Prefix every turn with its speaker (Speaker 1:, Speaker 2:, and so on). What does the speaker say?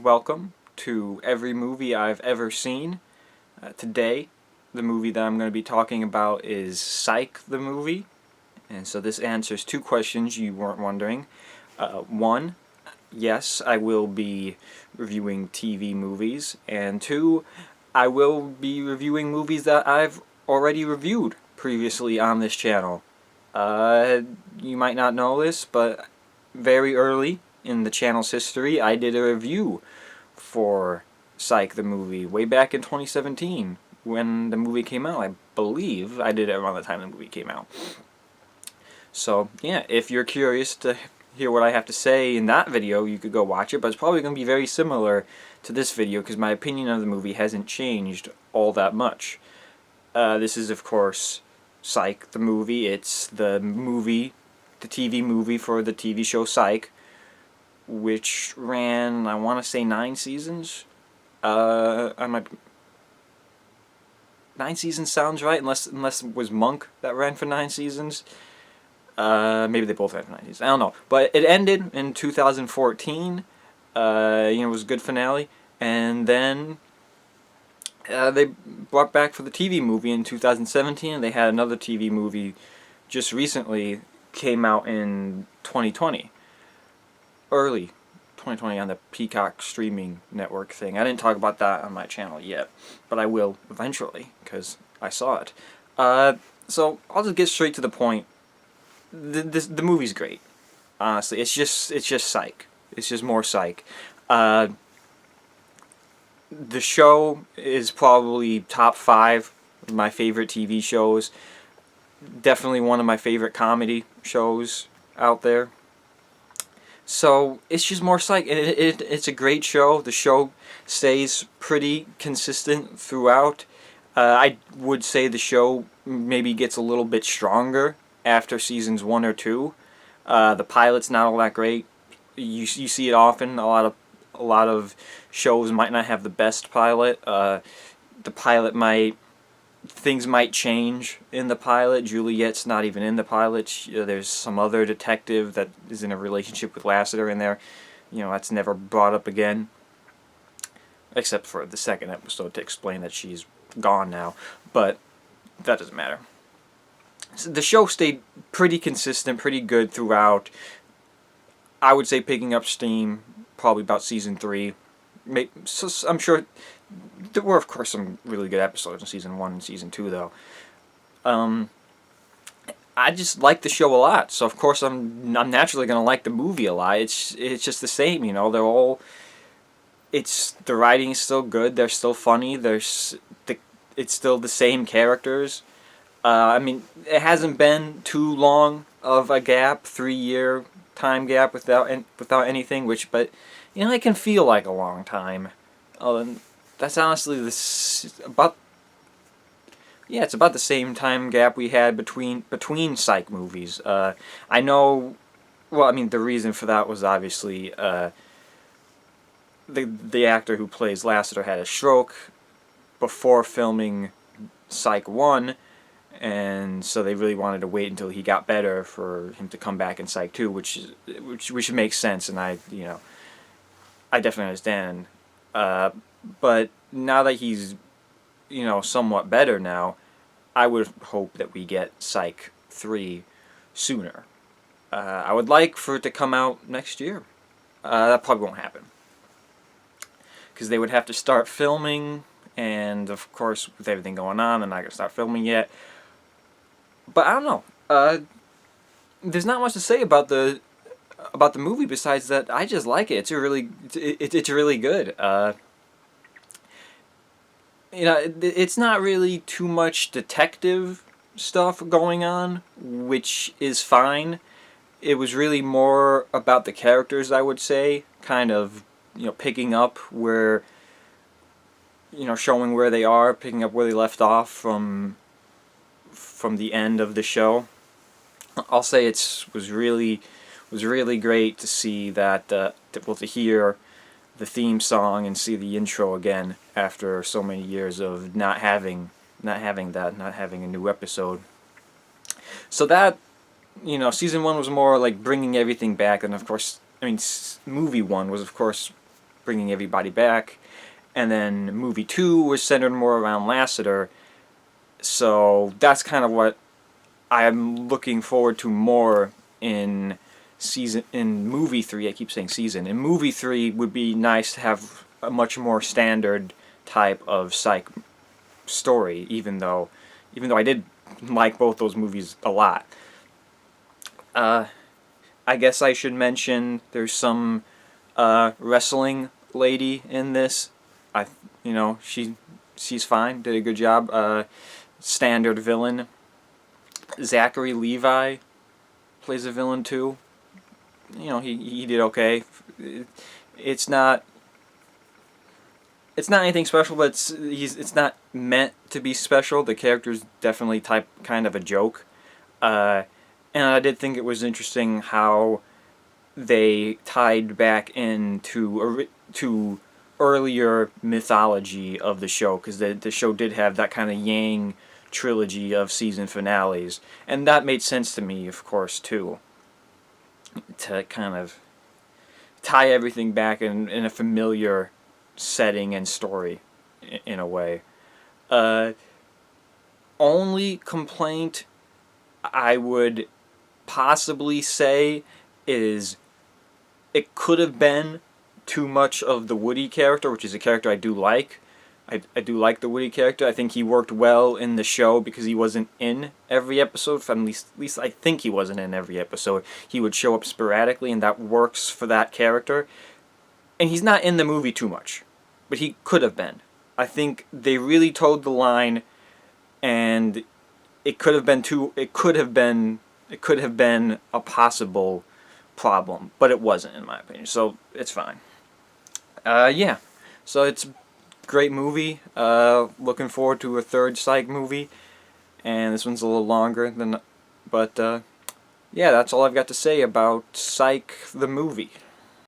Speaker 1: welcome to every movie I've ever seen. Today, the movie that I'm going to be talking about is Psych, the movie. And so this answers two questions you weren't wondering. One, yes, I will be reviewing TV movies. And two, I will be reviewing movies that I've already reviewed previously on this channel. You might not know this, but very early in the channel's history, I did a review for Psych the movie way back in 2017 when the movie came out. I believe I did it around the time the movie came out. So yeah, if you're curious to hear what I have to say in that video, you could go watch it, but it's probably going to be very similar to this video because my opinion of the movie hasn't changed all that much. This is of course Psych the movie. It's the TV movie for the TV show Psych, which ran, I want to say, 9 seasons. 9 seasons sounds right, unless it was Monk that ran for 9 seasons. Maybe they both ran for 9 seasons. I don't know. But it ended in 2014. It was a good finale. And then they brought back for the TV movie in 2017. And they had another TV movie just recently, came out in 2020. Early 2020 on the Peacock streaming network thing. I didn't talk about that on my channel yet, but I will eventually because I saw it. So I'll just get straight to the point. The movie's great. Honestly, it's just Psych. It's just more Psych. The show is probably top 5 of my favorite TV shows. Definitely one of my favorite comedy shows out there. So it's just more Psych. It's a great show. The show stays pretty consistent throughout. I would say the show maybe gets a little bit stronger after seasons 1 or 2. The pilot's not all that great. You see it often. A lot of shows might not have the best pilot. The pilot things might change in the pilot. Juliet's not even in the pilot. There's some other detective that is in a relationship with Lassiter in there. That's never brought up again. Except for the second episode to explain that she's gone now. But that doesn't matter. So the show stayed pretty consistent, pretty good throughout. I would say picking up steam probably about season 3. So I'm sure there were, of course, some really good episodes in season 1 and season 2, though. I just like the show a lot, so of course I'm naturally gonna like the movie a lot. It's just the same, They're all. The writing is still good. They're still funny. It's still the same characters. It hasn't been too long of a gap, 3-year time gap without anything. But it can feel like a long time. That's honestly it's about the same time gap we had between Psych movies. I know. Well, the reason for that was obviously the actor who plays Lassiter had a stroke before filming Psych 1, and so they really wanted to wait until he got better for him to come back in Psych 2, which makes sense, and I definitely understand. But now that he's, somewhat better now, I would hope that we get Psych 3 sooner. I would like for it to come out next year. That probably won't happen. Because they would have to start filming, and of course, with everything going on, they're not going to start filming yet. But I don't know. There's not much to say about the movie besides that I just like it. It's really good. It's not really too much detective stuff going on, which is fine. It was really more about the characters, I would say, kind of, picking up where, showing where they are, picking up where they left off from the end of the show. I'll say it was really great to see that, to hear the theme song and see the intro again after so many years of not having a new episode. So that, season 1 was more like bringing everything back, and of course, movie 1 was of course bringing everybody back. And then movie 2 was centered more around Lassiter. So that's kind of what I'm looking forward to more in movie 3. I keep saying season. In movie 3 would be nice to have a much more standard type of Psych story, even though I did like both those movies a lot. I guess I should mention there's some wrestling lady in this. She's fine, did a good job. Standard villain. Zachary Levi plays a villain too. He did okay. It's not anything special, but it's not meant to be special. The character's definitely kind of a joke. And I did think it was interesting how they tied back into to earlier mythology of the show, because the show did have that kind of Yang trilogy of season finales, and that made sense to me, of course, too, to kind of tie everything back in a familiar setting and story, in a way. Only complaint I would possibly say is it could have been too much of the Woody character, which is a character I do like. I do like the Woody character. I think he worked well in the show because he wasn't in every episode. At least I think he wasn't in every episode. He would show up sporadically, and that works for that character. And he's not in the movie too much, but he could have been. I think they really towed the line, and it could have been a possible problem, but it wasn't, in my opinion. So it's fine. Yeah. So it's a great movie. Looking forward to a third Psych movie, and this one's a little longer than, but yeah, that's all I've got to say about Psych the movie.